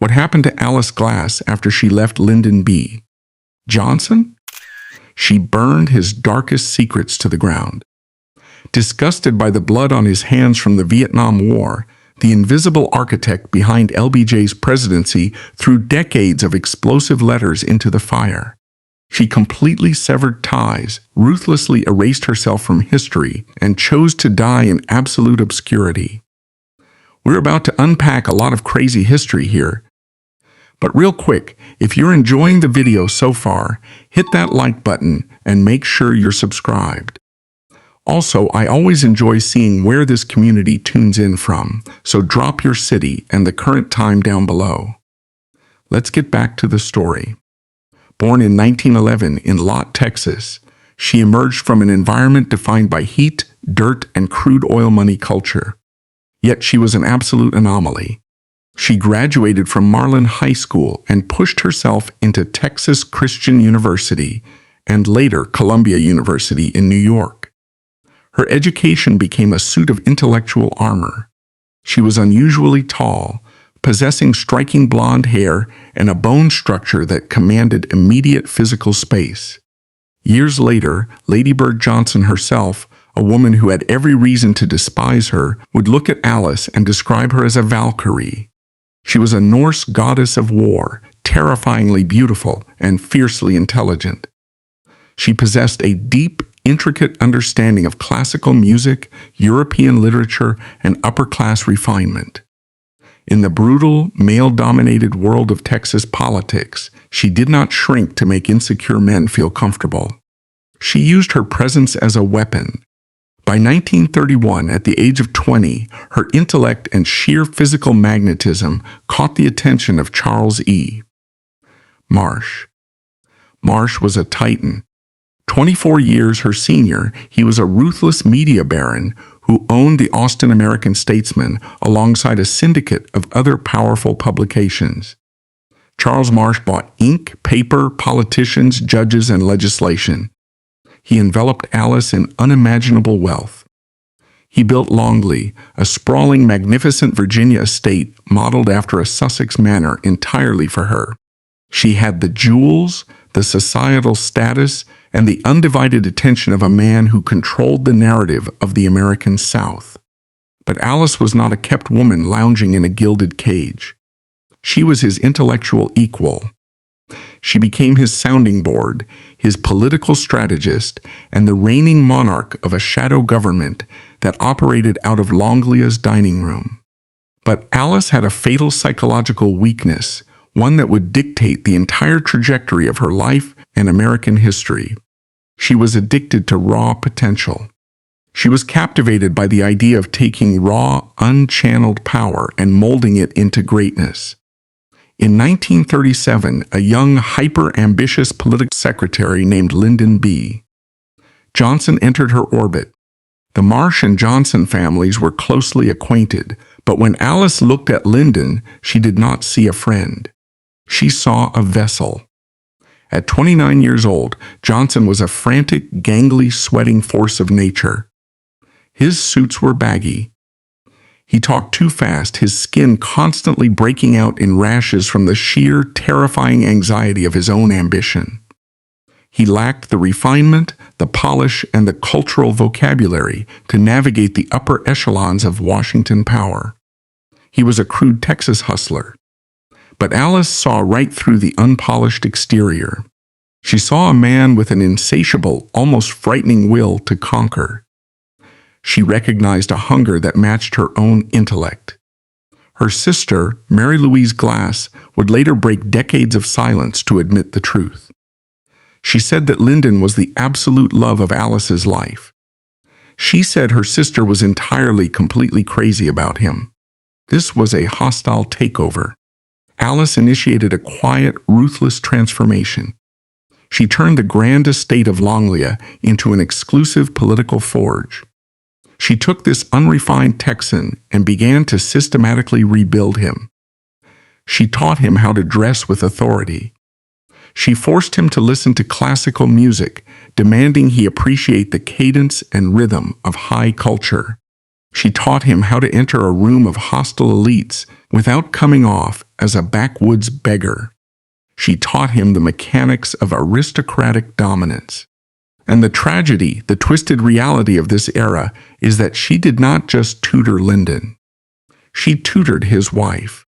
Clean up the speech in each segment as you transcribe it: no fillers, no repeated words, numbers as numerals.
What happened to Alice Glass after she left Lyndon B. Johnson? She burned his darkest secrets to the ground. Disgusted by the blood on his hands from the Vietnam War, the invisible architect behind LBJ's presidency threw decades of explosive letters into the fire. She completely severed ties, ruthlessly erased herself from history, and chose to die in absolute obscurity. We're about to unpack a lot of crazy history here. But real quick, if you're enjoying the video so far, hit that like button and make sure you're subscribed. Also, I always enjoy seeing where this community tunes in from, so drop your city and the current time down below. Let's get back to the story. Born in 1911 in Lott, Texas, she emerged from an environment defined by heat, dirt, and crude oil money culture. Yet she was an absolute anomaly. She graduated from Marlin High School and pushed herself into Texas Christian University and later Columbia University in New York. Her education became a suit of intellectual armor. She was unusually tall, possessing striking blonde hair and a bone structure that commanded immediate physical space. Years later, Lady Bird Johnson herself, a woman who had every reason to despise her, would look at Alice and describe her as a Valkyrie. She was a Norse goddess of war, terrifyingly beautiful and fiercely intelligent. She possessed a deep, intricate understanding of classical music, European literature, and upper-class refinement. In the brutal, male-dominated world of Texas politics, she did not shrink to make insecure men feel comfortable. She used her presence as a weapon. By 1931, at the age of 20, her intellect and sheer physical magnetism caught the attention of Charles E. Marsh. Marsh was a titan. 24 years her senior, he was a ruthless media baron who owned the Austin American-Statesman alongside a syndicate of other powerful publications. Charles Marsh bought ink, paper, politicians, judges, and legislation. He enveloped Alice in unimaginable wealth. He built Longley, a sprawling, magnificent Virginia estate modeled after a Sussex manor entirely for her. She had the jewels, the societal status, and the undivided attention of a man who controlled the narrative of the American South. But Alice was not a kept woman lounging in a gilded cage. She was his intellectual equal. She became his sounding board, his political strategist, and the reigning monarch of a shadow government that operated out of Longlia's dining room. But Alice had a fatal psychological weakness, one that would dictate the entire trajectory of her life and American history. She was addicted to raw potential. She was captivated by the idea of taking raw, unchanneled power and molding it into greatness. In 1937, a young, hyper-ambitious political secretary named Lyndon B. Johnson entered her orbit. The Marsh and Johnson families were closely acquainted, but when Alice looked at Lyndon, she did not see a friend. She saw a vessel. At 29 years old, Johnson was a frantic, gangly, sweating force of nature. His suits were baggy. He talked too fast, his skin constantly breaking out in rashes from the sheer, terrifying anxiety of his own ambition. He lacked the refinement, the polish, and the cultural vocabulary to navigate the upper echelons of Washington power. He was a crude Texas hustler. But Alice saw right through the unpolished exterior. She saw a man with an insatiable, almost frightening will to conquer. She recognized a hunger that matched her own intellect. Her sister, Mary Louise Glass, would later break decades of silence to admit the truth. She said that Lyndon was the absolute love of Alice's life. She said her sister was entirely, completely crazy about him. This was a hostile takeover. Alice initiated a quiet, ruthless transformation. She turned the grand estate of Longlia into an exclusive political forge. She took this unrefined Texan and began to systematically rebuild him. She taught him how to dress with authority. She forced him to listen to classical music, demanding he appreciate the cadence and rhythm of high culture. She taught him how to enter a room of hostile elites without coming off as a backwoods beggar. She taught him the mechanics of aristocratic dominance. And the tragedy, the twisted reality of this era is that she did not just tutor Lyndon. She tutored his wife.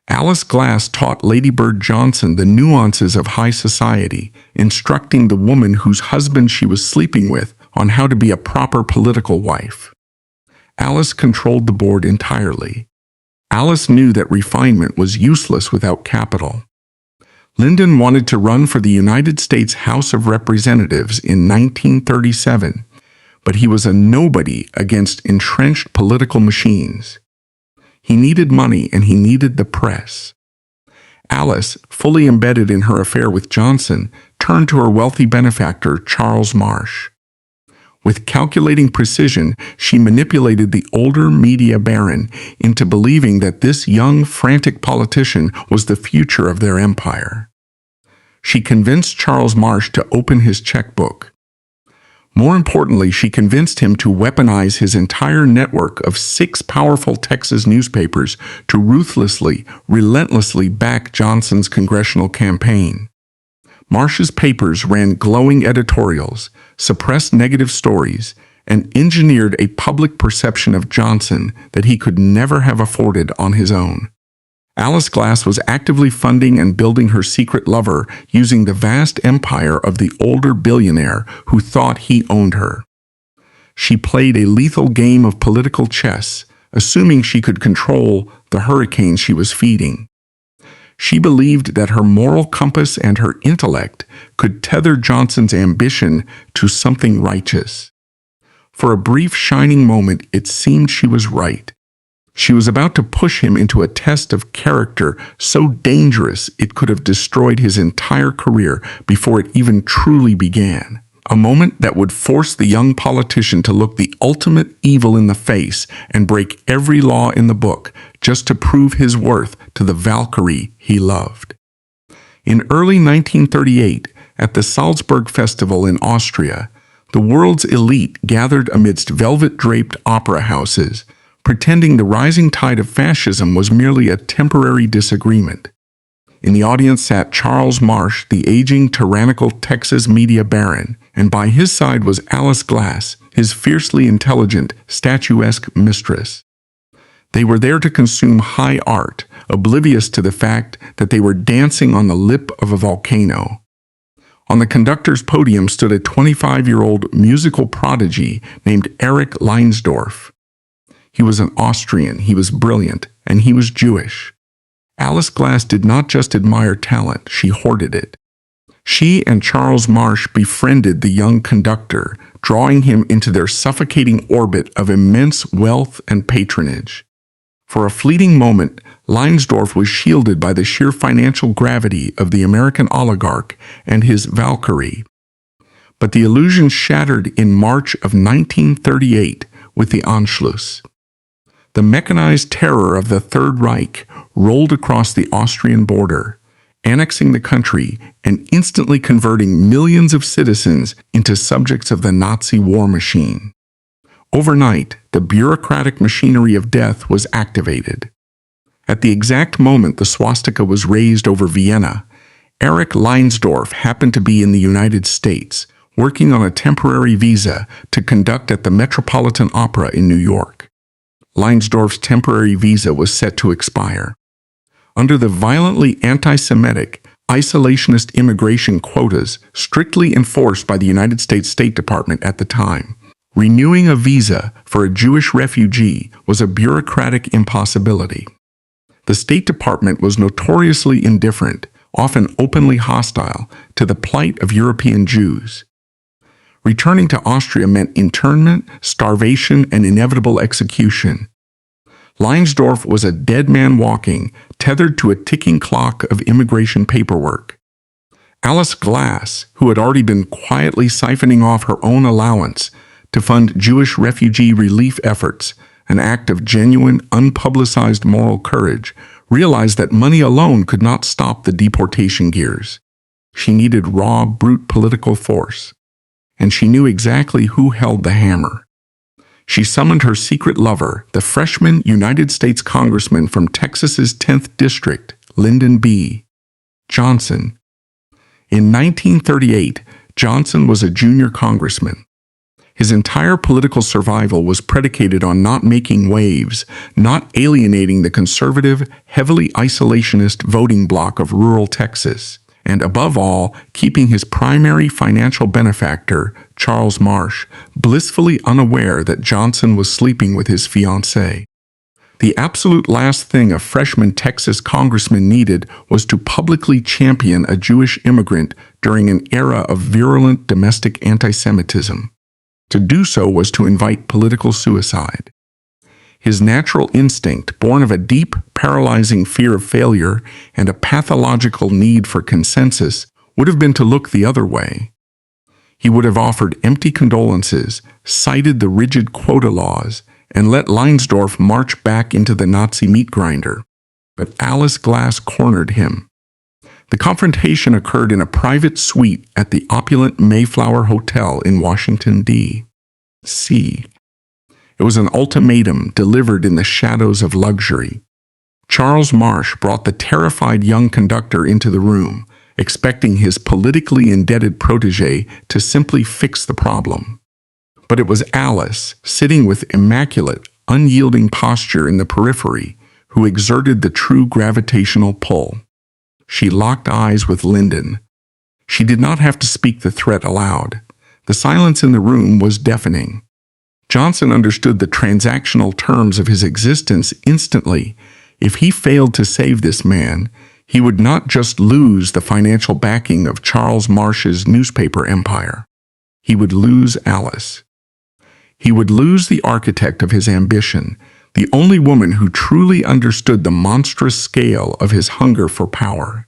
Alice Glass taught Lady Bird Johnson the nuances of high society, instructing the woman whose husband she was sleeping with on how to be a proper political wife. Alice controlled the board entirely. Alice knew that refinement was useless without capital. Lyndon wanted to run for the United States House of Representatives in 1937, but he was a nobody against entrenched political machines. He needed money and he needed the press. Alice, fully embedded in her affair with Johnson, turned to her wealthy benefactor, Charles Marsh. With calculating precision, she manipulated the older media baron into believing that this young, frantic politician was the future of their empire. She convinced Charles Marsh to open his checkbook. More importantly, she convinced him to weaponize his entire network of 6 powerful Texas newspapers to ruthlessly, relentlessly back Johnson's congressional campaign. Marsh's papers ran glowing editorials, suppressed negative stories, and engineered a public perception of Johnson that he could never have afforded on his own. Alice Glass was actively funding and building her secret lover using the vast empire of the older billionaire who thought he owned her. She played a lethal game of political chess, assuming she could control the hurricane she was feeding. She believed that her moral compass and her intellect could tether Johnson's ambition to something righteous. For a brief shining moment, it seemed she was right. She was about to push him into a test of character so dangerous it could have destroyed his entire career before it even truly began. A moment that would force the young politician to look the ultimate evil in the face and break every law in the book just to prove his worth to the Valkyrie he loved. In early 1938, at the Salzburg Festival in Austria, the world's elite gathered amidst velvet-draped opera houses, pretending the rising tide of fascism was merely a temporary disagreement. In the audience sat Charles Marsh, the aging, tyrannical Texas media baron, and by his side was Alice Glass, his fiercely intelligent, statuesque mistress. They were there to consume high art, oblivious to the fact that they were dancing on the lip of a volcano. On the conductor's podium stood a 25-year-old musical prodigy named Erich Leinsdorf. He was an Austrian, he was brilliant, and he was Jewish. Alice Glass did not just admire talent, she hoarded it. She and Charles Marsh befriended the young conductor, drawing him into their suffocating orbit of immense wealth and patronage. For a fleeting moment, Leinsdorf was shielded by the sheer financial gravity of the American oligarch and his Valkyrie. But the illusion shattered in March of 1938 with the Anschluss. The mechanized terror of the Third Reich rolled across the Austrian border, annexing the country and instantly converting millions of citizens into subjects of the Nazi war machine. Overnight, the bureaucratic machinery of death was activated. At the exact moment the swastika was raised over Vienna, Erich Leinsdorf happened to be in the United States, working on a temporary visa to conduct at the Metropolitan Opera in New York. Leinsdorf's temporary visa was set to expire. Under the violently anti-Semitic, isolationist immigration quotas strictly enforced by the United States State Department at the time, renewing a visa for a Jewish refugee was a bureaucratic impossibility. The State Department was notoriously indifferent, often openly hostile, to the plight of European Jews. Returning to Austria meant internment, starvation, and inevitable execution. Leinsdorf was a dead man walking, tethered to a ticking clock of immigration paperwork. Alice Glass, who had already been quietly siphoning off her own allowance to fund Jewish refugee relief efforts, an act of genuine, unpublicized moral courage, realized that money alone could not stop the deportation gears. She needed raw, brute political force. And she knew exactly who held the hammer. She summoned her secret lover, the freshman United States Congressman from Texas's 10th District, Lyndon B. Johnson. In 1938, Johnson was a junior congressman. His entire political survival was predicated on not making waves, not alienating the conservative, heavily isolationist voting bloc of rural Texas, and above all, keeping his primary financial benefactor, Charles Marsh, blissfully unaware that Johnson was sleeping with his fiancée. The absolute last thing a freshman Texas congressman needed was to publicly champion a Jewish immigrant during an era of virulent domestic anti-Semitism. To do so was to invite political suicide. His natural instinct, born of a deep, paralyzing fear of failure and a pathological need for consensus, would have been to look the other way. He would have offered empty condolences, cited the rigid quota laws, and let Leinsdorf march back into the Nazi meat grinder. But Alice Glass cornered him. The confrontation occurred in a private suite at the opulent Mayflower Hotel in Washington, D.C. It was an ultimatum delivered in the shadows of luxury. Charles Marsh brought the terrified young conductor into the room, expecting his politically indebted protégé to simply fix the problem. But it was Alice, sitting with immaculate, unyielding posture in the periphery, who exerted the true gravitational pull. She locked eyes with Lyndon. She did not have to speak the threat aloud. The silence in the room was deafening. Johnson understood the transactional terms of his existence instantly. If he failed to save this man, he would not just lose the financial backing of Charles Marsh's newspaper empire. He would lose Alice. He would lose the architect of his ambition, the only woman who truly understood the monstrous scale of his hunger for power.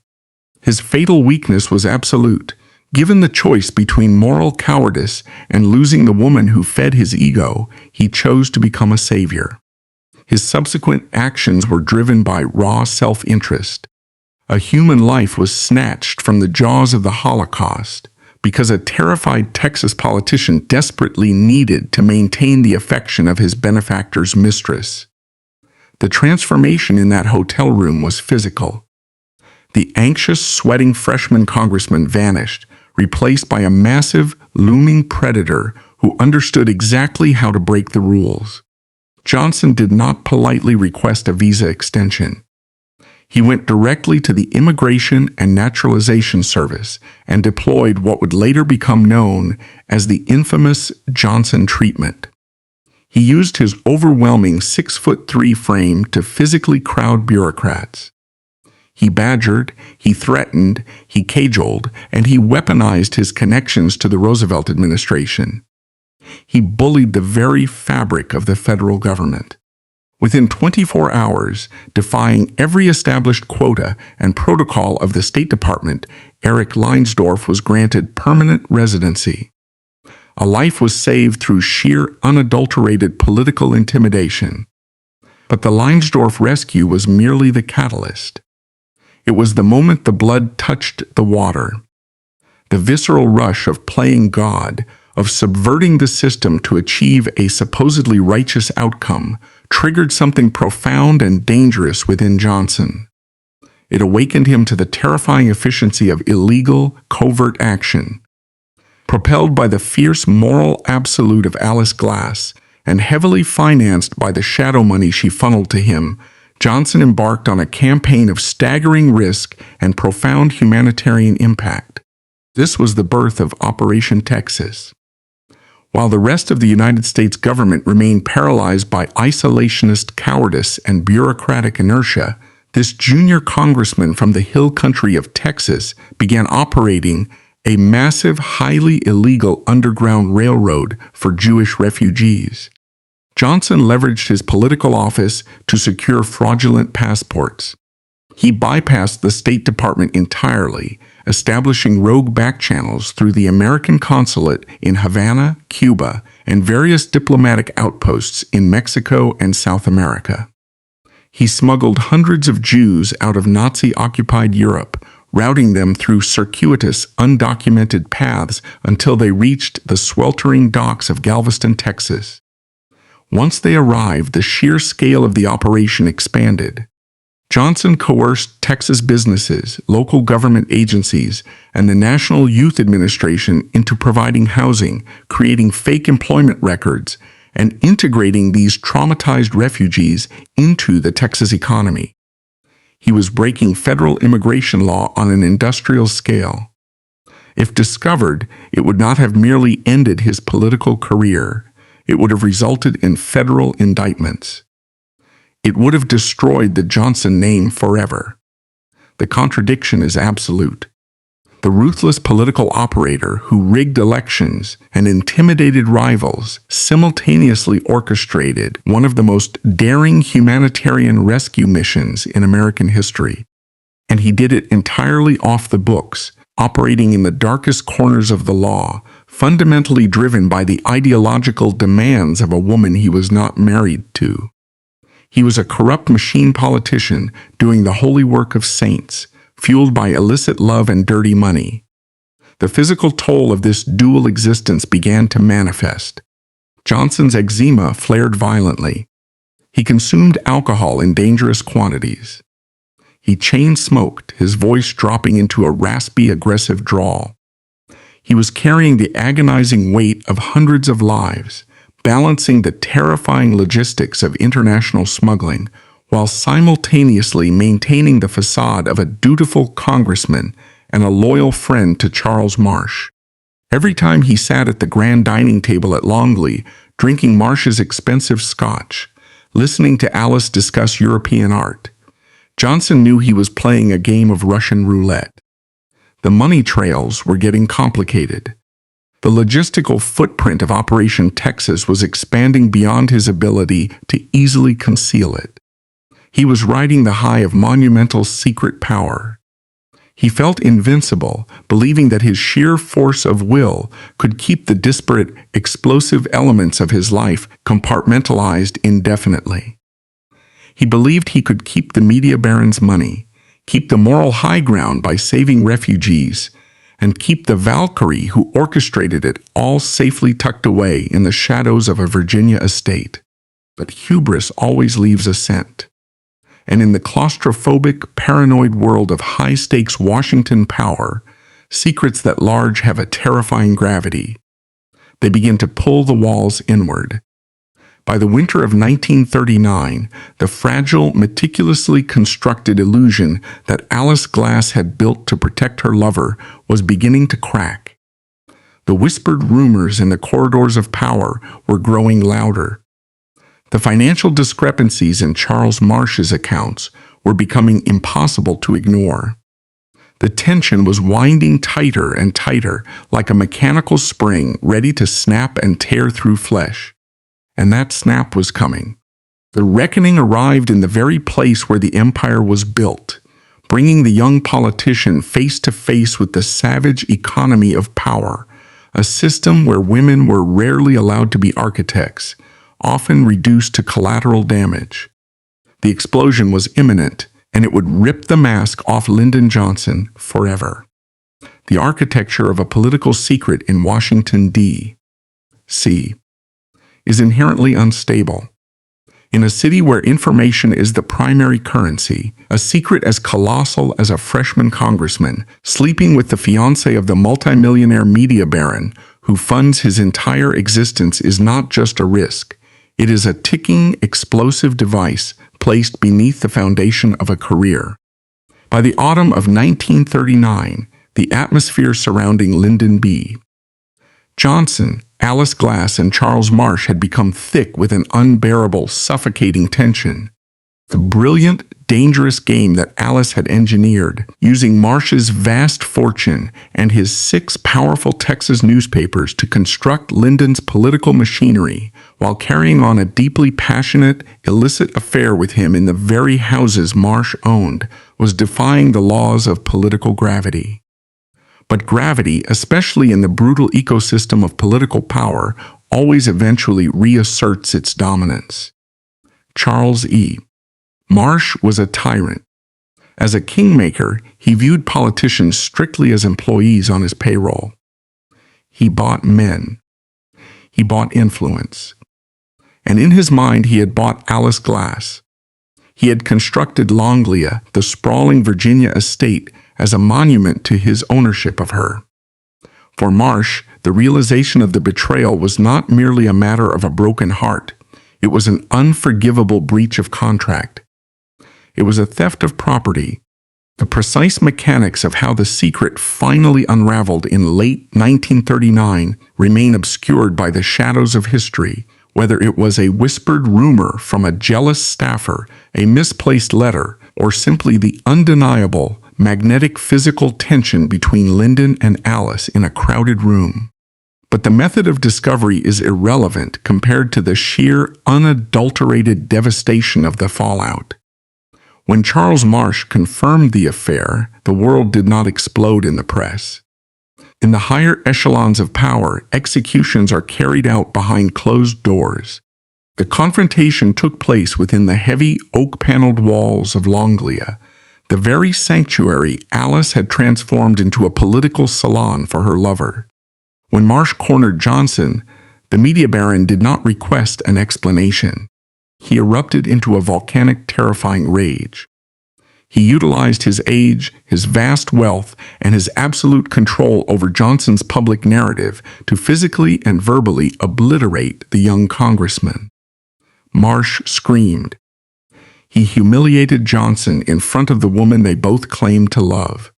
His fatal weakness was absolute. Given the choice between moral cowardice and losing the woman who fed his ego, he chose to become a savior. His subsequent actions were driven by raw self-interest. A human life was snatched from the jaws of the Holocaust because a terrified Texas politician desperately needed to maintain the affection of his benefactor's mistress. The transformation in that hotel room was physical. The anxious, sweating freshman congressman vanished, replaced by a massive, looming predator who understood exactly how to break the rules. Johnson did not politely request a visa extension. He went directly to the Immigration and Naturalization Service and deployed what would later become known as the infamous Johnson treatment. He used his overwhelming 6'3" frame to physically crowd bureaucrats. He badgered, he threatened, he cajoled, and he weaponized his connections to the Roosevelt administration. He bullied the very fabric of the federal government. Within 24 hours, defying every established quota and protocol of the State Department, Eric Leinsdorf was granted permanent residency. A life was saved through sheer, unadulterated political intimidation. But the Leinsdorf rescue was merely the catalyst. It was the moment the blood touched the water. The visceral rush of playing God, of subverting the system to achieve a supposedly righteous outcome, triggered something profound and dangerous within Johnson. It awakened him to the terrifying efficiency of illegal, covert action. Propelled by the fierce moral absolute of Alice Glass, and heavily financed by the shadow money she funneled to him, Johnson embarked on a campaign of staggering risk and profound humanitarian impact. This was the birth of Operation Texas. While the rest of the United States government remained paralyzed by isolationist cowardice and bureaucratic inertia, this junior congressman from the hill country of Texas began operating a massive, highly illegal underground railroad for Jewish refugees. Johnson leveraged his political office to secure fraudulent passports. He bypassed the State Department entirely, establishing rogue back channels through the American consulate in Havana, Cuba, and various diplomatic outposts in Mexico and South America. He smuggled hundreds of Jews out of Nazi-occupied Europe, routing them through circuitous, undocumented paths until they reached the sweltering docks of Galveston, Texas. Once they arrived, the sheer scale of the operation expanded. Johnson coerced Texas businesses, local government agencies, and the National Youth Administration into providing housing, creating fake employment records, and integrating these traumatized refugees into the Texas economy. He was breaking federal immigration law on an industrial scale. If discovered, it would not have merely ended his political career. It would have resulted in federal indictments. It would have destroyed the Johnson name forever. The contradiction is absolute. The ruthless political operator who rigged elections and intimidated rivals simultaneously orchestrated one of the most daring humanitarian rescue missions in American history. And he did it entirely off the books, operating in the darkest corners of the law, fundamentally driven by the ideological demands of a woman he was not married to. He was a corrupt machine politician doing the holy work of saints, fueled by illicit love and dirty money. The physical toll of this dual existence began to manifest. Johnson's eczema flared violently. He consumed alcohol in dangerous quantities. He chain-smoked, his voice dropping into a raspy, aggressive drawl. He was carrying the agonizing weight of hundreds of lives, balancing the terrifying logistics of international smuggling, while simultaneously maintaining the facade of a dutiful congressman and a loyal friend to Charles Marsh. Every time he sat at the grand dining table at Longley, drinking Marsh's expensive scotch, listening to Alice discuss European art, Johnson knew he was playing a game of Russian roulette. The money trails were getting complicated. The logistical footprint of Operation Texas was expanding beyond his ability to easily conceal it. He was riding the high of monumental secret power. He felt invincible, believing that his sheer force of will could keep the disparate, explosive elements of his life compartmentalized indefinitely. He believed he could keep the media baron's money, keep the moral high ground by saving refugees, and keep the Valkyrie who orchestrated it all safely tucked away in the shadows of a Virginia estate. But hubris always leaves a scent. And in the claustrophobic, paranoid world of high-stakes Washington power, secrets that large have a terrifying gravity. They begin to pull the walls inward. By the winter of 1939, the fragile, meticulously constructed illusion that Alice Glass had built to protect her lover was beginning to crack. The whispered rumors in the corridors of power were growing louder. The financial discrepancies in Charles Marsh's accounts were becoming impossible to ignore. The tension was winding tighter and tighter, like a mechanical spring ready to snap and tear through flesh. And that snap was coming. The reckoning arrived in the very place where the empire was built, bringing the young politician face to face with the savage economy of power, a system where women were rarely allowed to be architects, often reduced to collateral damage. The explosion was imminent, and it would rip the mask off Lyndon Johnson forever. The architecture of a political secret in Washington, D.C. is inherently unstable. In a city where information is the primary currency, a secret as colossal as a freshman congressman sleeping with the fiancée of the multimillionaire media baron who funds his entire existence is not just a risk. It is a ticking, explosive device placed beneath the foundation of a career. By the autumn of 1939, the atmosphere surrounding Lyndon B. Johnson, Alice Glass, and Charles Marsh had become thick with an unbearable, suffocating tension. The brilliant, dangerous game that Alice had engineered, using Marsh's vast fortune and his 6 powerful Texas newspapers to construct Lyndon's political machinery, while carrying on a deeply passionate, illicit affair with him in the very houses Marsh owned, was defying the laws of political gravity. But gravity, especially in the brutal ecosystem of political power, always eventually reasserts its dominance. Charles E. Marsh was a tyrant. As a kingmaker, he viewed politicians strictly as employees on his payroll. He bought men. He bought influence. and in his mind he had bought Alice Glass. He had constructed Longlia, the sprawling Virginia estate, as a monument to his ownership of her. For Marsh, the realization of the betrayal was not merely a matter of a broken heart. It was an unforgivable breach of contract. It was a theft of property. The precise mechanics of how the secret finally unraveled in late 1939 remain obscured by the shadows of history, whether it was a whispered rumor from a jealous staffer, a misplaced letter, or simply the undeniable, magnetic physical tension between Lyndon and Alice in a crowded room. But the method of discovery is irrelevant compared to the sheer, unadulterated devastation of the fallout. When Charles Marsh confirmed the affair, the world did not explode in the press. In the higher echelons of power, executions are carried out behind closed doors. The confrontation took place within the heavy oak-paneled walls of Longlia, the very sanctuary Alice had transformed into a political salon for her lover. When Marsh cornered Johnson, the media baron did not request an explanation. He erupted into a volcanic, terrifying rage. He utilized his age, his vast wealth, and his absolute control over Johnson's public narrative to physically and verbally obliterate the young congressman. Marsh screamed. He humiliated Johnson in front of the woman they both claimed to love.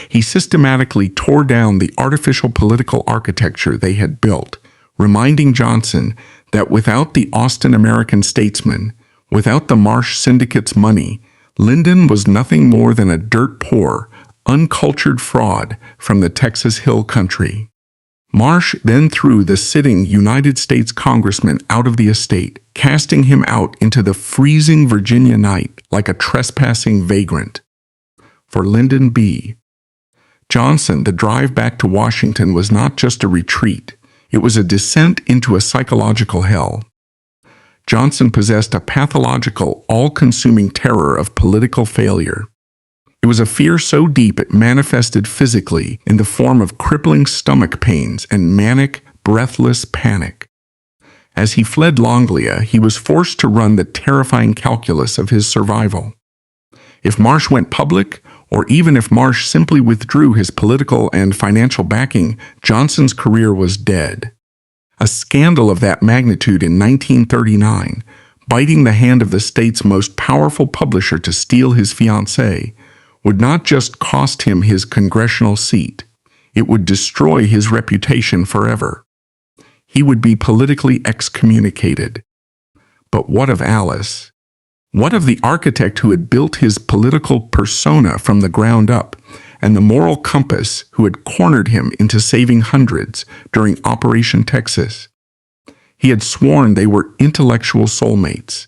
He systematically tore down the artificial political architecture they had built, reminding Johnson that without the Austin American statesman, without the Marsh syndicate's money, Lyndon was nothing more than a dirt-poor, uncultured fraud from the Texas Hill Country. Marsh then threw the sitting United States congressman out of the estate, casting him out into the freezing Virginia night like a trespassing vagrant. For Lyndon B. Johnson, the drive back to Washington was not just a retreat. It was a descent into a psychological hell. Johnson possessed a pathological, all-consuming terror of political failure. It was a fear so deep it manifested physically in the form of crippling stomach pains and manic, breathless panic. As he fled Longlia, he was forced to run the terrifying calculus of his survival. If Marsh went public, or even if Marsh simply withdrew his political and financial backing, Johnson's career was dead. A scandal of that magnitude in 1939, biting the hand of the state's most powerful publisher to steal his fiancée, would not just cost him his congressional seat, it would destroy his reputation forever. He would be politically excommunicated. But what of Alice? What of the architect who had built his political persona from the ground up, and the moral compass who had cornered him into saving hundreds during Operation Texas? He had sworn they were intellectual soulmates.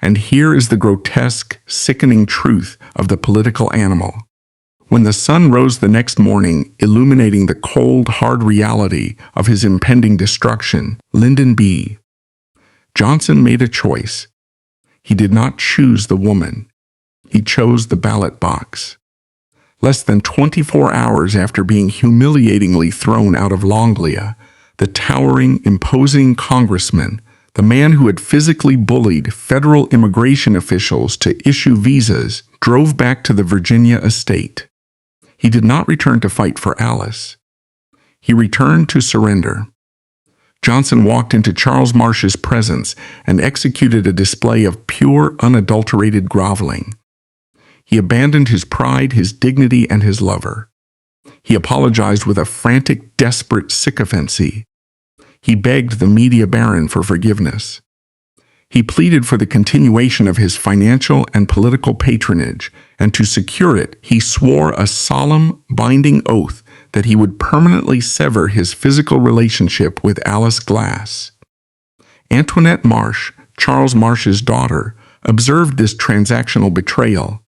And here is the grotesque, sickening truth of the political animal. When the sun rose the next morning, illuminating the cold, hard reality of his impending destruction, Lyndon B. Johnson made a choice. He did not choose the woman. He chose the ballot box. Less than 24 hours after being humiliatingly thrown out of Longlia, the towering, imposing congressman, the man who had physically bullied federal immigration officials to issue visas, drove back to the Virginia estate. He did not return to fight for Alice. He returned to surrender. Johnson walked into Charles Marsh's presence and executed a display of pure, unadulterated groveling. He abandoned his pride, his dignity, and his lover. He apologized with a frantic, desperate sycophancy. He begged the media baron for forgiveness. He pleaded for the continuation of his financial and political patronage, and to secure it, he swore a solemn, binding oath that he would permanently sever his physical relationship with Alice Glass. Antoinette Marsh, Charles Marsh's daughter, observed this transactional betrayal.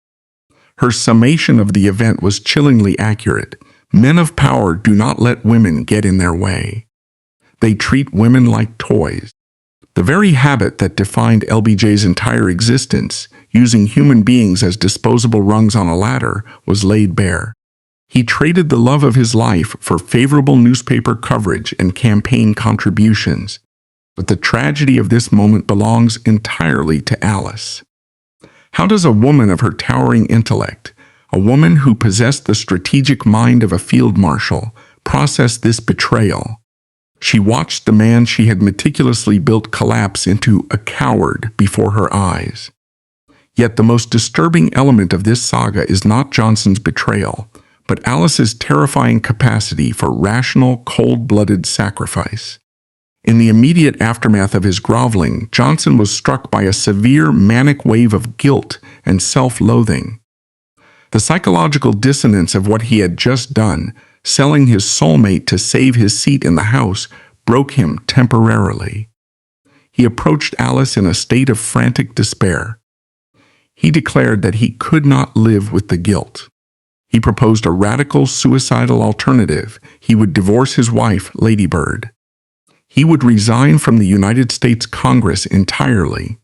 Her summation of the event was chillingly accurate. Men of power do not let women get in their way. They treat women like toys. The very habit that defined LBJ's entire existence, using human beings as disposable rungs on a ladder, was laid bare. He traded the love of his life for favorable newspaper coverage and campaign contributions. But the tragedy of this moment belongs entirely to Alice. How does a woman of her towering intellect, a woman who possessed the strategic mind of a field marshal, process this betrayal? She watched the man she had meticulously built collapse into a coward before her eyes. Yet the most disturbing element of this saga is not Johnson's betrayal, but Alice's terrifying capacity for rational, cold-blooded sacrifice. In the immediate aftermath of his groveling, Johnson was struck by a severe manic wave of guilt and self-loathing. The psychological dissonance of what he had just done, selling his soulmate to save his seat in the House, broke him temporarily. He approached Alice in a state of frantic despair. He declared that he could not live with the guilt. He proposed a radical suicidal alternative. He would divorce his wife, Lady Bird. He would resign from the United States Congress entirely.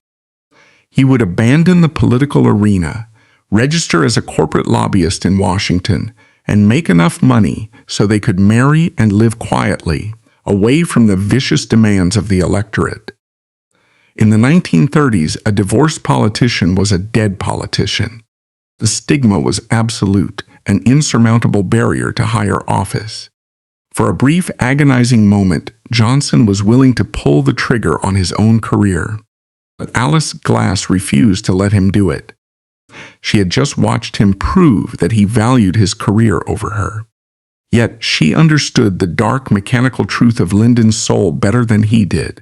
He would abandon the political arena, register as a corporate lobbyist in Washington, and make enough money so they could marry and live quietly, away from the vicious demands of the electorate. In the 1930s, a divorced politician was a dead politician. The stigma was absolute, an insurmountable barrier to higher office. For a brief, agonizing moment, Johnson was willing to pull the trigger on his own career. But Alice Glass refused to let him do it. She had just watched him prove that he valued his career over her. Yet she understood the dark, mechanical truth of Lyndon's soul better than he did.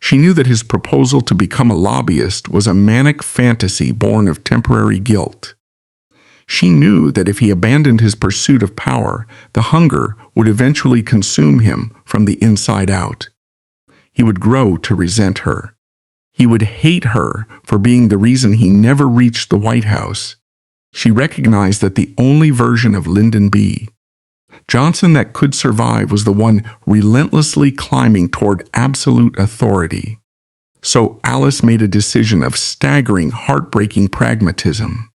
She knew that his proposal to become a lobbyist was a manic fantasy born of temporary guilt. She knew that if he abandoned his pursuit of power, the hunger would eventually consume him from the inside out. He would grow to resent her. He would hate her for being the reason he never reached the White House. She recognized that the only version of Lyndon B. Johnson that could survive was the one relentlessly climbing toward absolute authority. So Alice made a decision of staggering, heartbreaking pragmatism.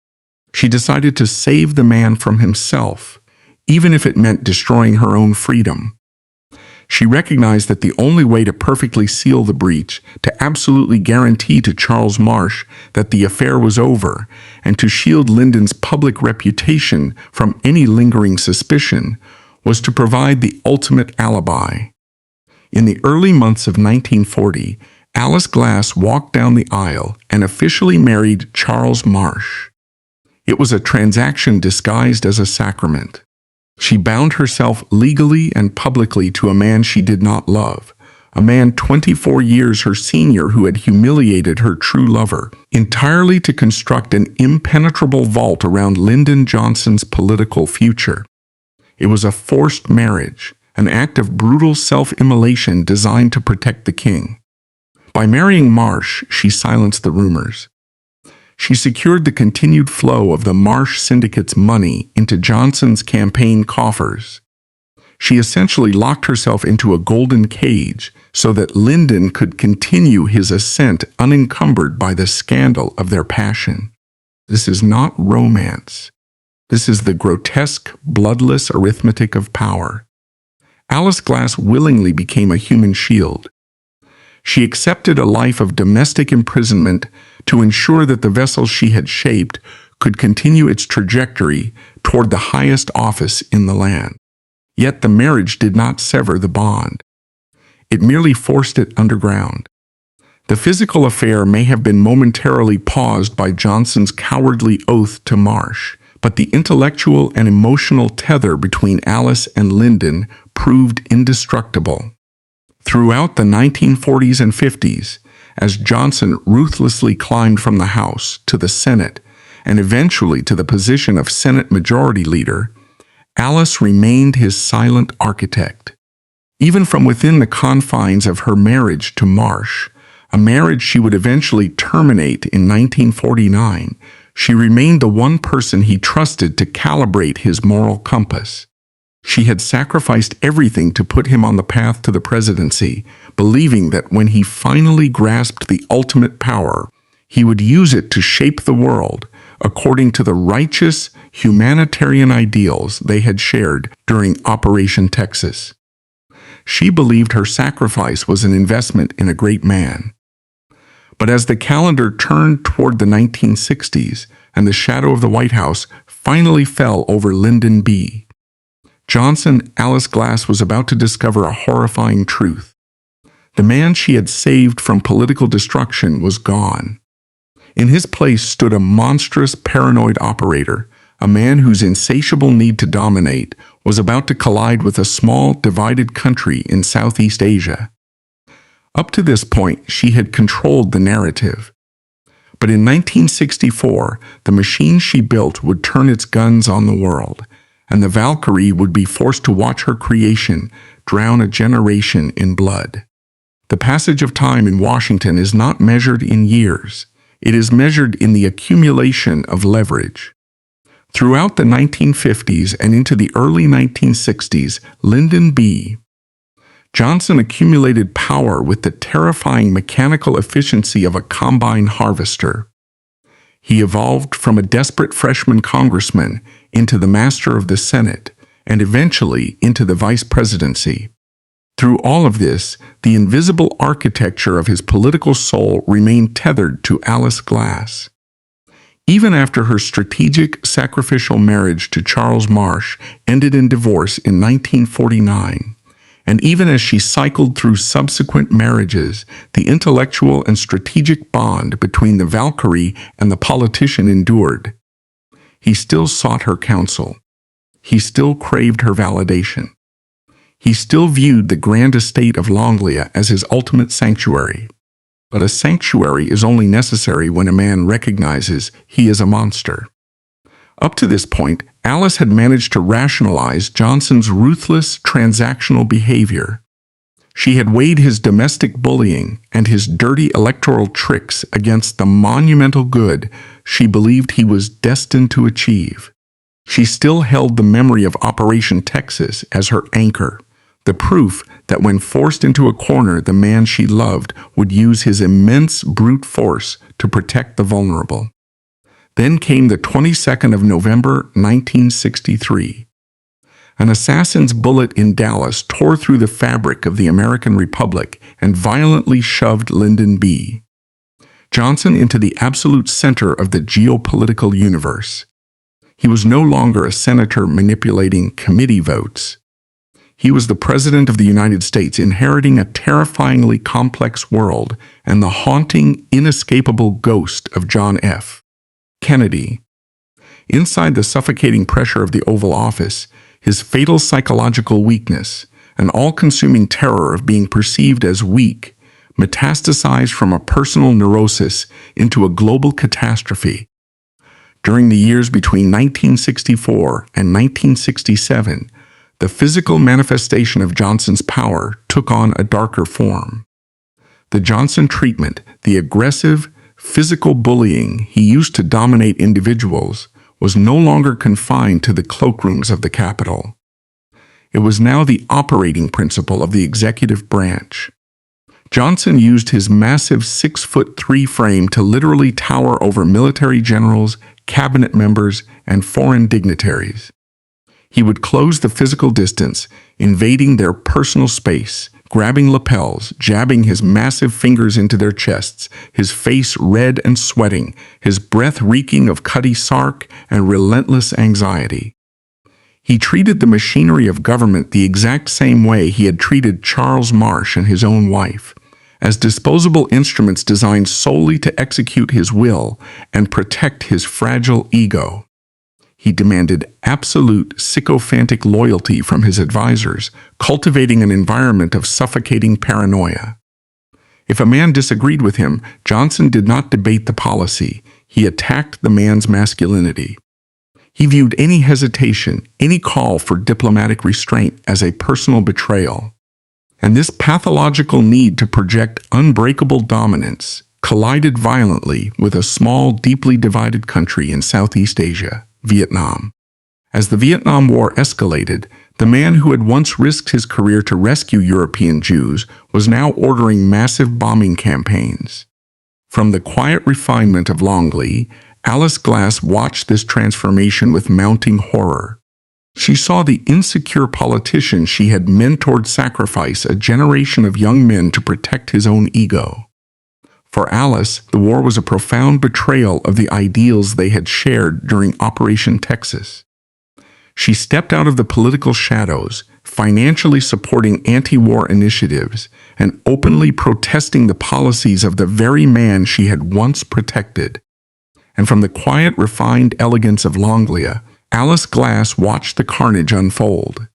She decided to save the man from himself, even if it meant destroying her own freedom. She recognized that the only way to perfectly seal the breach, to absolutely guarantee to Charles Marsh that the affair was over, and to shield Lyndon's public reputation from any lingering suspicion, was to provide the ultimate alibi. In the early months of 1940, Alice Glass walked down the aisle and officially married Charles Marsh. It was a transaction disguised as a sacrament. She bound herself legally and publicly to a man she did not love, a man 24 years her senior who had humiliated her true lover, entirely to construct an impenetrable vault around Lyndon Johnson's political future. It was a forced marriage, an act of brutal self-immolation designed to protect the king. By marrying Marsh, she silenced the rumors. She secured the continued flow of the Marsh syndicate's money into Johnson's campaign coffers. She essentially locked herself into a golden cage so that Lyndon could continue his ascent unencumbered by the scandal of their passion. This is not romance. This is the grotesque, bloodless arithmetic of power. Alice Glass willingly became a human shield. She accepted a life of domestic imprisonment to ensure that the vessel she had shaped could continue its trajectory toward the highest office in the land. Yet the marriage did not sever the bond. It merely forced it underground. The physical affair may have been momentarily paused by Johnson's cowardly oath to Marsh, but the intellectual and emotional tether between Alice and Lyndon proved indestructible. Throughout the 1940s and 50s, as Johnson ruthlessly climbed from the House to the Senate and eventually to the position of Senate Majority Leader, Alice remained his silent architect. Even from within the confines of her marriage to Marsh, a marriage she would eventually terminate in 1949, she remained the one person he trusted to calibrate his moral compass. She had sacrificed everything to put him on the path to the presidency, believing that when he finally grasped the ultimate power, he would use it to shape the world according to the righteous, humanitarian ideals they had shared during Operation Texas. She believed her sacrifice was an investment in a great man. But as the calendar turned toward the 1960s and the shadow of the White House finally fell over Lyndon B. Johnson, Alice Glass was about to discover a horrifying truth. The man she had saved from political destruction was gone. In his place stood a monstrous paranoid operator, a man whose insatiable need to dominate was about to collide with a small, divided country in Southeast Asia. Up to this point, she had controlled the narrative. But in 1964, the machine she built would turn its guns on the world, and the Valkyrie would be forced to watch her creation drown a generation in blood. The passage of time in Washington is not measured in years. It is measured in the accumulation of leverage. Throughout the 1950s and into the early 1960s, Lyndon B. Johnson accumulated power with the terrifying mechanical efficiency of a combine harvester. He evolved from a desperate freshman congressman into the master of the Senate and eventually into the vice presidency. Through all of this, the invisible architecture of his political soul remained tethered to Alice Glass. Even after her strategic, sacrificial marriage to Charles Marsh ended in divorce in 1949, and even as she cycled through subsequent marriages, the intellectual and strategic bond between the Valkyrie and the politician endured. He still sought her counsel. He still craved her validation. He still viewed the grand estate of Longlia as his ultimate sanctuary. But a sanctuary is only necessary when a man recognizes he is a monster. Up to this point, Alice had managed to rationalize Johnson's ruthless, transactional behavior. She had weighed his domestic bullying and his dirty electoral tricks against the monumental good she believed he was destined to achieve. She still held the memory of Operation Texas as her anchor, the proof that when forced into a corner, the man she loved would use his immense brute force to protect the vulnerable. Then came the 22nd of November, 1963. An assassin's bullet in Dallas tore through the fabric of the American Republic and violently shoved Lyndon B. Johnson into the absolute center of the geopolitical universe. He was no longer a senator manipulating committee votes. He was the President of the United States, inheriting a terrifyingly complex world and the haunting, inescapable ghost of John F. Kennedy. Inside the suffocating pressure of the Oval Office, his fatal psychological weakness, an all-consuming terror of being perceived as weak, metastasized from a personal neurosis into a global catastrophe. During the years between 1964 and 1967, the physical manifestation of Johnson's power took on a darker form. The Johnson treatment, the aggressive, physical bullying he used to dominate individuals, was no longer confined to the cloakrooms of the Capitol. It was now the operating principle of the executive branch. Johnson used his massive 6'3" frame to literally tower over military generals, cabinet members, and foreign dignitaries. He would close the physical distance, invading their personal space, grabbing lapels, jabbing his massive fingers into their chests, his face red and sweating, his breath reeking of Cutty Sark and relentless anxiety. He treated the machinery of government the exact same way he had treated Charles Marsh and his own wife, as disposable instruments designed solely to execute his will and protect his fragile ego. He demanded absolute sycophantic loyalty from his advisors, cultivating an environment of suffocating paranoia. If a man disagreed with him, Johnson did not debate the policy. He attacked the man's masculinity. He viewed any hesitation, any call for diplomatic restraint as a personal betrayal. And this pathological need to project unbreakable dominance collided violently with a small, deeply divided country in Southeast Asia, Vietnam. As the Vietnam War escalated, the man who had once risked his career to rescue European Jews was now ordering massive bombing campaigns. From the quiet refinement of Longlia, Alice Glass watched this transformation with mounting horror. She saw the insecure politician she had mentored sacrifice a generation of young men to protect his own ego. For Alice, the war was a profound betrayal of the ideals they had shared during Operation Texas. She stepped out of the political shadows, financially supporting anti-war initiatives and openly protesting the policies of the very man she had once protected. And from the quiet, refined elegance of Longlia, Alice Glass watched the carnage unfold.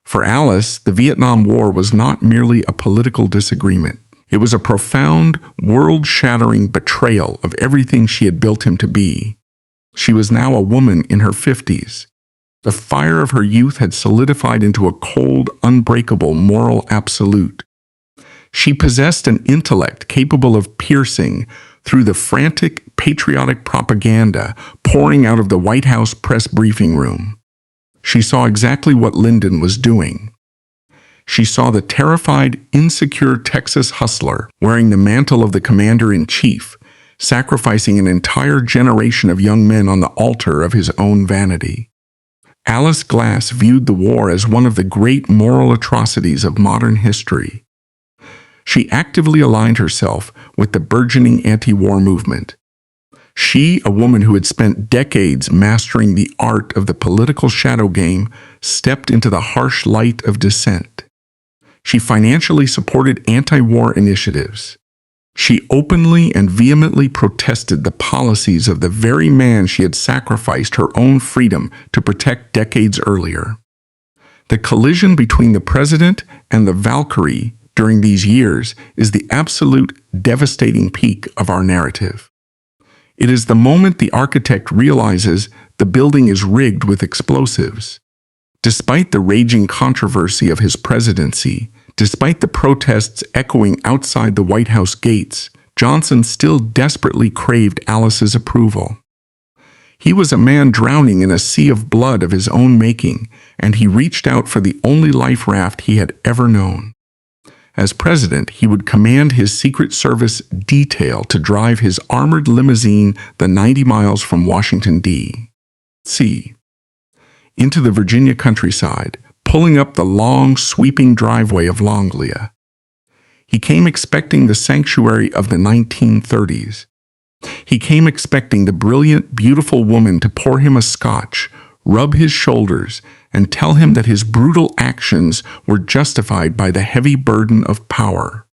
For Alice, the Vietnam War was not merely a political disagreement. It was a profound, world-shattering betrayal of everything she had built him to be. She was now a woman in her 50s. The fire of her youth had solidified into a cold, unbreakable moral absolute. She possessed an intellect capable of piercing through the frantic, patriotic propaganda pouring out of the White House press briefing room. She saw exactly what Lyndon was doing. She saw the terrified, insecure Texas hustler wearing the mantle of the commander-in-chief, sacrificing an entire generation of young men on the altar of his own vanity. Alice Glass viewed the war as one of the great moral atrocities of modern history. She actively aligned herself with the burgeoning anti-war movement. She, a woman who had spent decades mastering the art of the political shadow game, stepped into the harsh light of dissent. She financially supported anti-war initiatives. She openly and vehemently protested the policies of the very man she had sacrificed her own freedom to protect decades earlier. The collision between the president and the Valkyrie during these years is the absolute devastating peak of our narrative. It is the moment the architect realizes the building is rigged with explosives. Despite the raging controversy of his presidency, despite the protests echoing outside the White House gates, Johnson still desperately craved Alice's approval. He was a man drowning in a sea of blood of his own making, and he reached out for the only life raft he had ever known. As president, he would command his Secret Service detail to drive his armored limousine the 90 miles from Washington, D.C. into the Virginia countryside, pulling up the long, sweeping driveway of Longlia. He came expecting the sanctuary of the 1930s. He came expecting the brilliant, beautiful woman to pour him a scotch, rub his shoulders, and tell him that his brutal actions were justified by the heavy burden of power.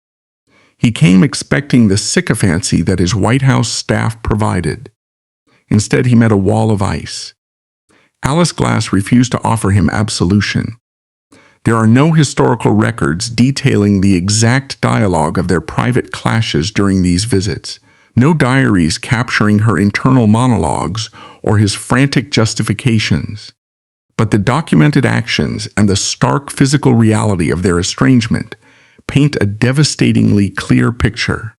He came expecting the sycophancy that his White House staff provided. Instead, he met a wall of ice. Alice Glass refused to offer him absolution. There are no historical records detailing the exact dialogue of their private clashes during these visits, no diaries capturing her internal monologues or his frantic justifications. But the documented actions and the stark physical reality of their estrangement paint a devastatingly clear picture.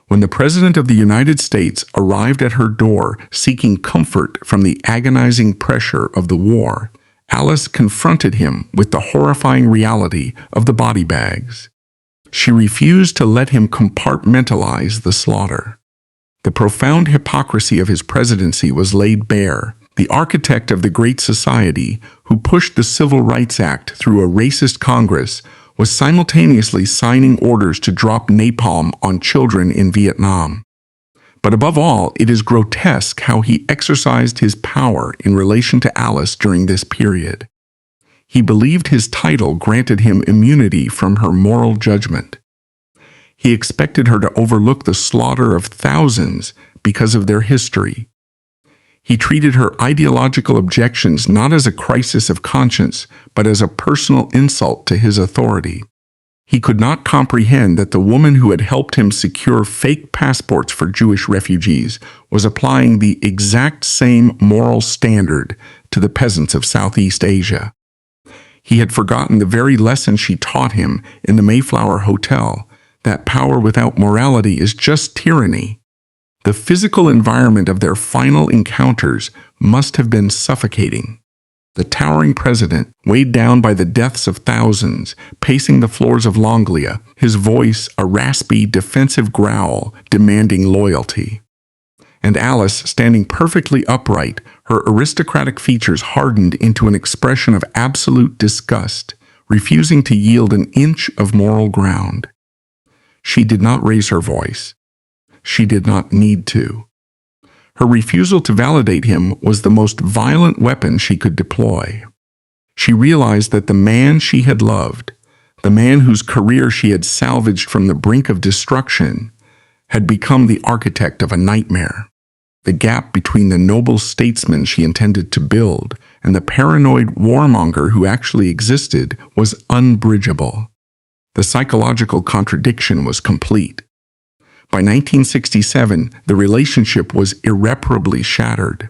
When the President of the United States arrived at her door seeking comfort from the agonizing pressure of the war, Alice confronted him with the horrifying reality of the body bags. She refused to let him compartmentalize the slaughter. The profound hypocrisy of his presidency was laid bare. The architect of the Great Society, who pushed the Civil Rights Act through a racist Congress, was simultaneously signing orders to drop napalm on children in Vietnam. But above all, it is grotesque how he exercised his power in relation to Alice during this period. He believed his title granted him immunity from her moral judgment. He expected her to overlook the slaughter of thousands because of their history. He treated her ideological objections not as a crisis of conscience, but as a personal insult to his authority. He could not comprehend that the woman who had helped him secure fake passports for Jewish refugees was applying the exact same moral standard to the peasants of Southeast Asia. He had forgotten the very lesson she taught him in the Mayflower Hotel, that power without morality is just tyranny. The physical environment of their final encounters must have been suffocating. The towering president, weighed down by the deaths of thousands, pacing the floors of Longlia, his voice a raspy, defensive growl demanding loyalty. and Alice, standing perfectly upright, her aristocratic features hardened into an expression of absolute disgust, refusing to yield an inch of moral ground. She did not raise her voice. She did not need to. Her refusal to validate him was the most violent weapon she could deploy. She realized that the man she had loved, the man whose career she had salvaged from the brink of destruction, had become the architect of a nightmare. The gap between the noble statesman she intended to build and the paranoid warmonger who actually existed was unbridgeable. The psychological contradiction was complete. By 1967, the relationship was irreparably shattered.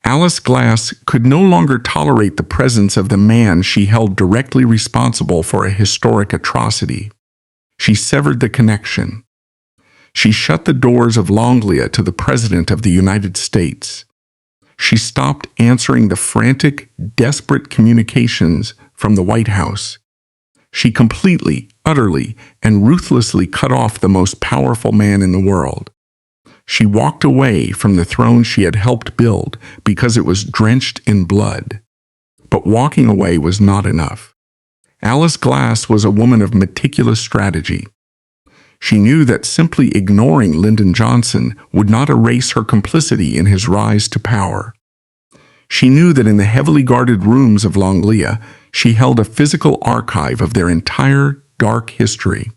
Alice Glass could no longer tolerate the presence of the man she held directly responsible for a historic atrocity. She severed the connection. She shut the doors of Longlia to the President of the United States. She stopped answering the frantic, desperate communications from the White House. She completely, utterly, and ruthlessly cut off the most powerful man in the world. She walked away from the throne she had helped build because it was drenched in blood. But walking away was not enough. Alice Glass was a woman of meticulous strategy. She knew that simply ignoring Lyndon Johnson would not erase her complicity in his rise to power. She knew that in the heavily guarded rooms of Longlia, she held a physical archive of their entire dark history.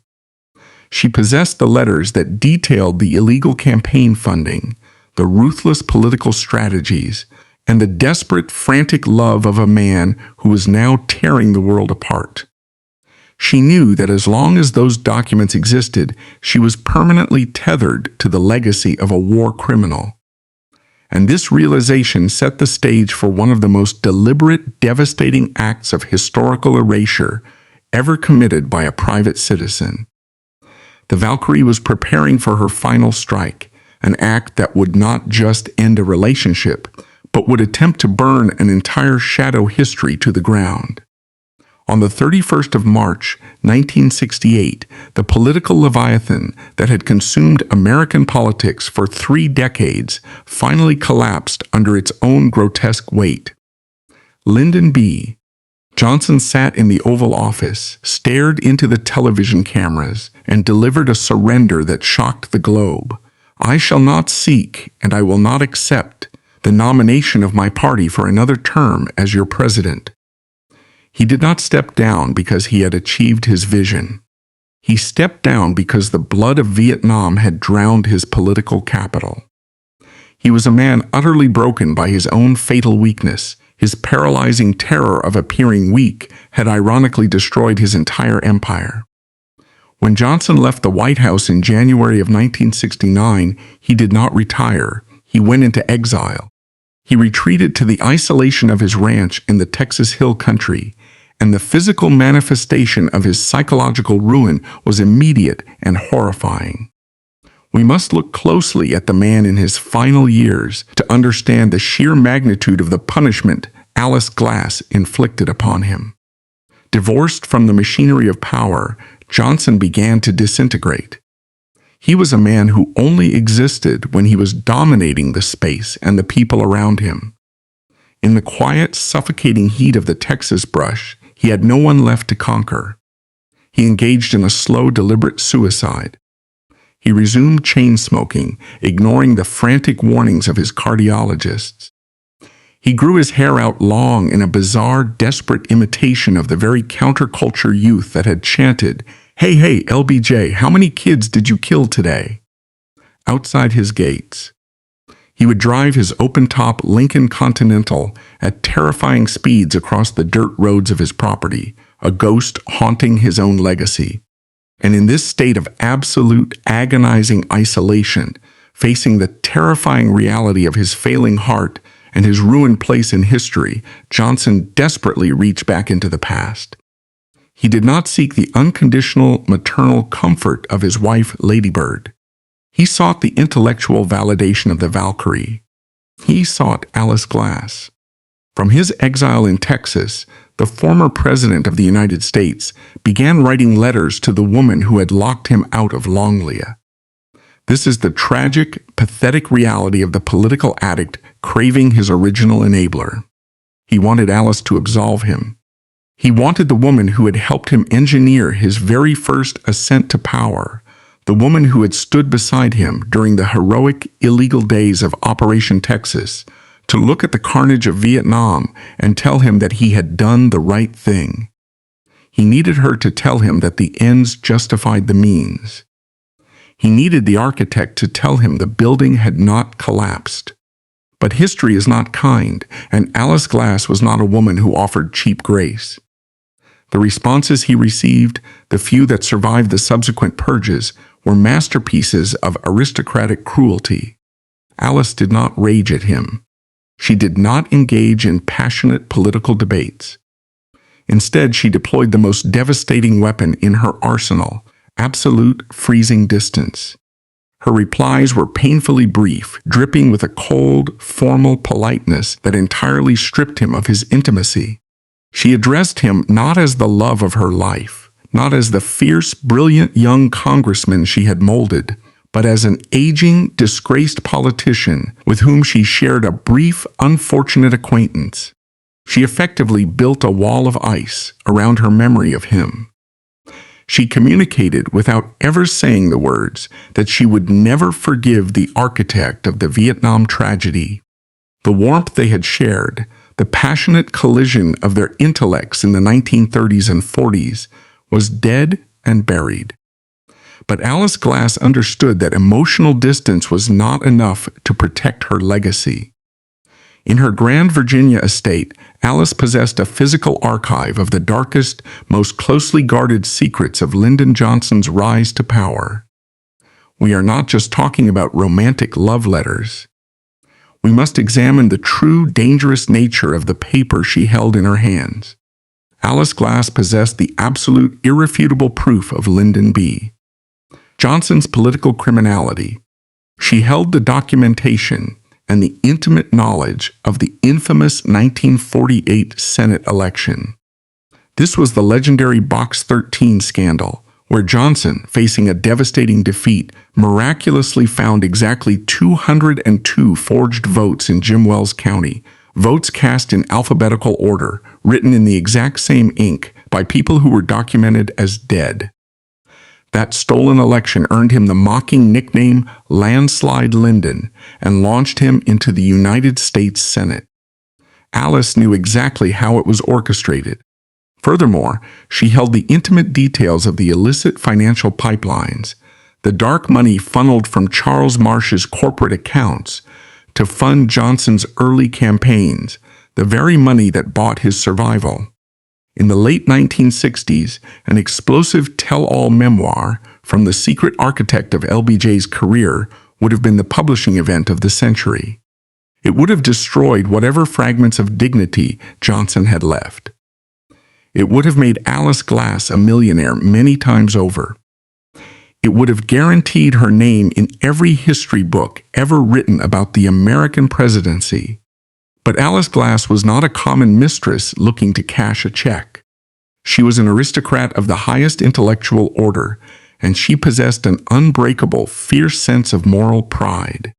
She possessed the letters that detailed the illegal campaign funding, the ruthless political strategies, and the desperate, frantic love of a man who was now tearing the world apart. She knew that as long as those documents existed, she was permanently tethered to the legacy of a war criminal. And this realization set the stage for one of the most deliberate, devastating acts of historical erasure ever committed by a private citizen. The Valkyrie was preparing for her final strike, an act that would not just end a relationship, but would attempt to burn an entire shadow history to the ground. On the 31st of March, 1968, the political leviathan that had consumed American politics for 3 decades finally collapsed under its own grotesque weight. Lyndon B. Johnson sat in the Oval Office, stared into the television cameras, and delivered a surrender that shocked the globe. "I shall not seek, and I will not accept, the nomination of my party for another term as your president." He did not step down because he had achieved his vision. He stepped down because the blood of Vietnam had drowned his political capital. He was a man utterly broken by his own fatal weakness. His paralyzing terror of appearing weak had ironically destroyed his entire empire. When Johnson left the White House in January of 1969, he did not retire. He went into exile. He retreated to the isolation of his ranch in the Texas Hill Country, and the physical manifestation of his psychological ruin was immediate and horrifying. We must look closely at the man in his final years to understand the sheer magnitude of the punishment Alice Glass inflicted upon him. Divorced from the machinery of power, Johnson began to disintegrate. He was a man who only existed when he was dominating the space and the people around him. In the quiet, suffocating heat of the Texas brush, he had no one left to conquer. He engaged in a slow, deliberate suicide. He resumed chain smoking, ignoring the frantic warnings of his cardiologists. He grew his hair out long in a bizarre, desperate imitation of the very counterculture youth that had chanted, "Hey, hey, LBJ, how many kids did you kill today?" outside his gates. He would drive his open-top Lincoln Continental at terrifying speeds across the dirt roads of his property, a ghost haunting his own legacy. And in this state of absolute, agonizing isolation, facing the terrifying reality of his failing heart and his ruined place in history, Johnson desperately reached back into the past. He did not seek the unconditional maternal comfort of his wife, Lady Bird. He sought the intellectual validation of the Valkyrie. He sought Alice Glass. From his exile in Texas, the former President of the United States began writing letters to the woman who had locked him out of Longlia. This is the tragic, pathetic reality of the political addict craving his original enabler. He wanted Alice to absolve him. He wanted the woman who had helped him engineer his very first ascent to power, the woman who had stood beside him during the heroic, illegal days of Operation Texas, to look at the carnage of Vietnam and tell him that he had done the right thing. He needed her to tell him that the ends justified the means. He needed the architect to tell him the building had not collapsed. But history is not kind, and Alice Glass was not a woman who offered cheap grace. The responses he received, the few that survived the subsequent purges, were masterpieces of aristocratic cruelty. Alice did not rage at him. She did not engage in passionate political debates. Instead, she deployed the most devastating weapon in her arsenal, absolute freezing distance. Her replies were painfully brief, dripping with a cold, formal politeness that entirely stripped him of his intimacy. She addressed him not as the love of her life, not as the fierce, brilliant young congressman she had molded, but as an aging, disgraced politician with whom she shared a brief, unfortunate acquaintance. She effectively built a wall of ice around her memory of him. She communicated without ever saying the words that she would never forgive the architect of the Vietnam tragedy. The warmth they had shared, the passionate collision of their intellects in the 1930s and 40s, was dead and buried. But Alice Glass understood that emotional distance was not enough to protect her legacy. In her Grand Virginia estate, Alice possessed a physical archive of the darkest, most closely guarded secrets of Lyndon Johnson's rise to power. We are not just talking about romantic love letters. We must examine the true, dangerous nature of the paper she held in her hands. Alice Glass possessed the absolute, irrefutable proof of Lyndon B. Johnson's political criminality. She held the documentation and the intimate knowledge of the infamous 1948 Senate election. This was the legendary Box 13 scandal, where Johnson, facing a devastating defeat, miraculously found exactly 202 forged votes in Jim Wells County, votes cast in alphabetical order, written in the exact same ink by people who were documented as dead. That stolen election earned him the mocking nickname Landslide Lyndon and launched him into the United States Senate. Alice knew exactly how it was orchestrated. Furthermore, she held the intimate details of the illicit financial pipelines, the dark money funneled from Charles Marsh's corporate accounts to fund Johnson's early campaigns, the very money that bought his survival. In the late 1960s, an explosive tell-all memoir from the secret architect of LBJ's career would have been the publishing event of the century. It would have destroyed whatever fragments of dignity Johnson had left. It would have made Alice Glass a millionaire many times over. It would have guaranteed her name in every history book ever written about the American presidency. But Alice Glass was not a common mistress looking to cash a check. She was an aristocrat of the highest intellectual order, and she possessed an unbreakable, fierce sense of moral pride.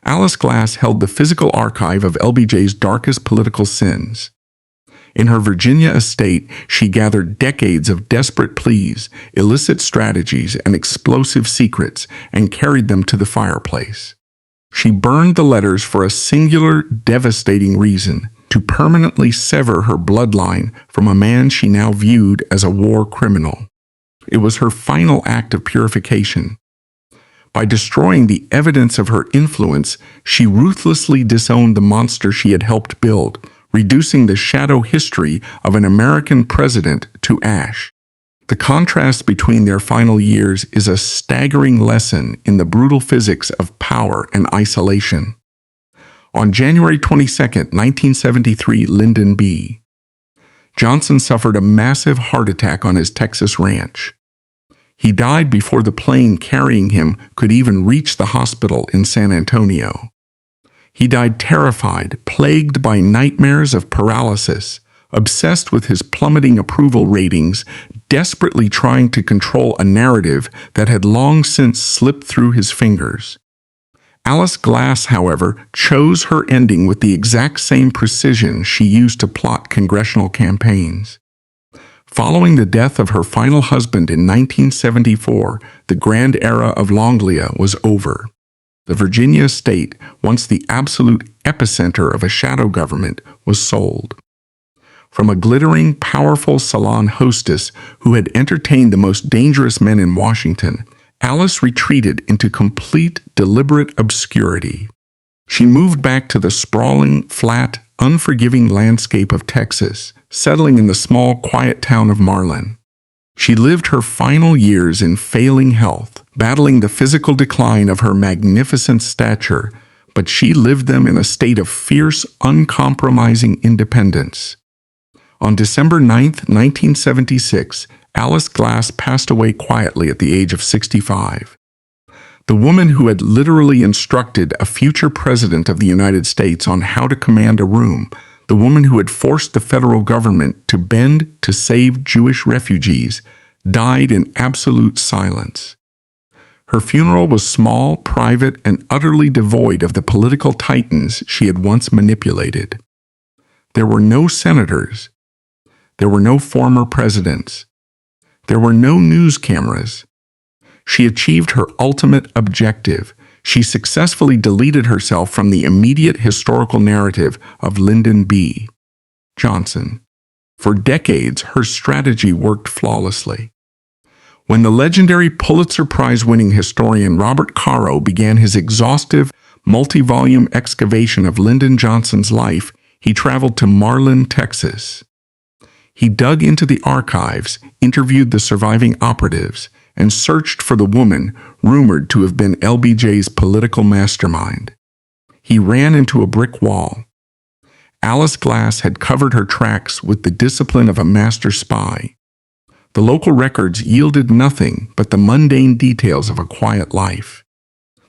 Alice Glass held the physical archive of LBJ's darkest political sins. In her Virginia estate, she gathered decades of desperate pleas, illicit strategies, and explosive secrets, and carried them to the fireplace. She burned the letters for a singular, devastating reason: to permanently sever her bloodline from a man she now viewed as a war criminal. It was her final act of purification. By destroying the evidence of her influence, she ruthlessly disowned the monster she had helped build, reducing the shadow history of an American president to ash. The contrast between their final years is a staggering lesson in the brutal physics of power and isolation. On January 22, 1973, Lyndon B. Johnson suffered a massive heart attack on his Texas ranch. He died before the plane carrying him could even reach the hospital in San Antonio. He died terrified, plagued by nightmares of paralysis, obsessed with his plummeting approval ratings, desperately trying to control a narrative that had long since slipped through his fingers. Alice Glass, however, chose her ending with the exact same precision she used to plot congressional campaigns. Following the death of her final husband in 1974, the grand era of Longlia was over. The Virginia estate, once the absolute epicenter of a shadow government, was sold. From a glittering, powerful salon hostess who had entertained the most dangerous men in Washington, Alice retreated into complete, deliberate obscurity. She moved back to the sprawling, flat, unforgiving landscape of Texas, settling in the small, quiet town of Marlin. She lived her final years in failing health, battling the physical decline of her magnificent stature, but she lived them in a state of fierce, uncompromising independence. On December 9, 1976, Alice Glass passed away quietly at the age of 65. The woman who had literally instructed a future president of the United States on how to command a room, the woman who had forced the federal government to bend to save Jewish refugees, died in absolute silence. Her funeral was small, private, and utterly devoid of the political titans she had once manipulated. There were no senators. There were no former presidents. There were no news cameras. She achieved her ultimate objective. She successfully deleted herself from the immediate historical narrative of Lyndon B. Johnson. For decades, her strategy worked flawlessly. When the legendary Pulitzer Prize-winning historian Robert Caro began his exhaustive, multi-volume excavation of Lyndon Johnson's life, he traveled to Marlin, Texas. He dug into the archives, interviewed the surviving operatives, and searched for the woman rumored to have been LBJ's political mastermind. He ran into a brick wall. Alice Glass had covered her tracks with the discipline of a master spy. The local records yielded nothing but the mundane details of a quiet life.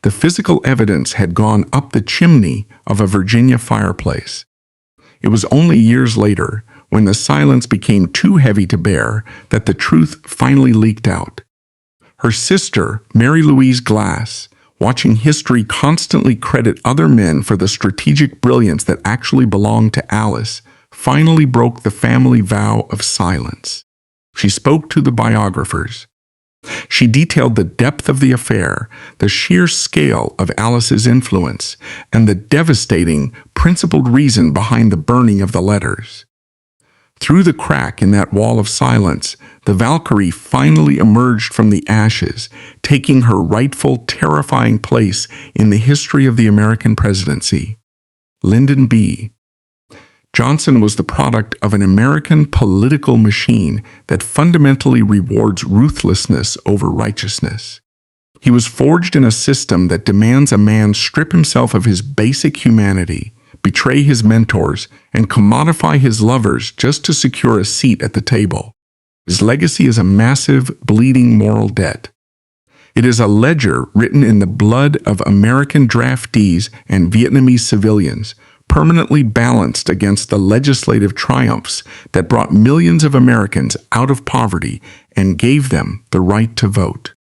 The physical evidence had gone up the chimney of a Virginia fireplace. It was only years later, when the silence became too heavy to bear, that the truth finally leaked out. Her sister, Mary Louise Glass, watching history constantly credit other men for the strategic brilliance that actually belonged to Alice, finally broke the family vow of silence. She spoke to the biographers. She detailed the depth of the affair, the sheer scale of Alice's influence, and the devastating, principled reason behind the burning of the letters. Through the crack in that wall of silence, the Valkyrie finally emerged from the ashes, taking her rightful, terrifying place in the history of the American presidency. Lyndon B. Johnson was the product of an American political machine that fundamentally rewards ruthlessness over righteousness. He was forged in a system that demands a man strip himself of his basic humanity, betray his mentors, and commodify his lovers just to secure a seat at the table. His legacy is a massive, bleeding moral debt. It is a ledger written in the blood of American draftees and Vietnamese civilians, permanently balanced against the legislative triumphs that brought millions of Americans out of poverty and gave them the right to vote.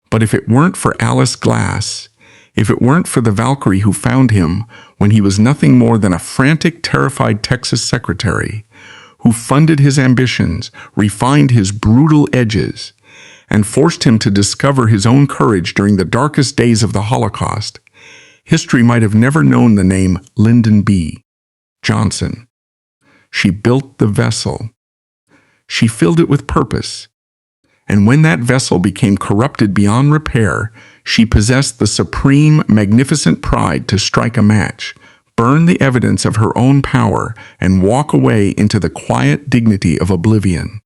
But if it weren't for Alice Glass, if it weren't for the Valkyrie who found him when he was nothing more than a frantic, terrified Texas secretary, who funded his ambitions, refined his brutal edges, and forced him to discover his own courage during the darkest days of the Holocaust, history might have never known the name Lyndon B. Johnson. She built the vessel. She filled it with purpose. And when that vessel became corrupted beyond repair, she possessed the supreme, magnificent pride to strike a match, burn the evidence of her own power, and walk away into the quiet dignity of oblivion.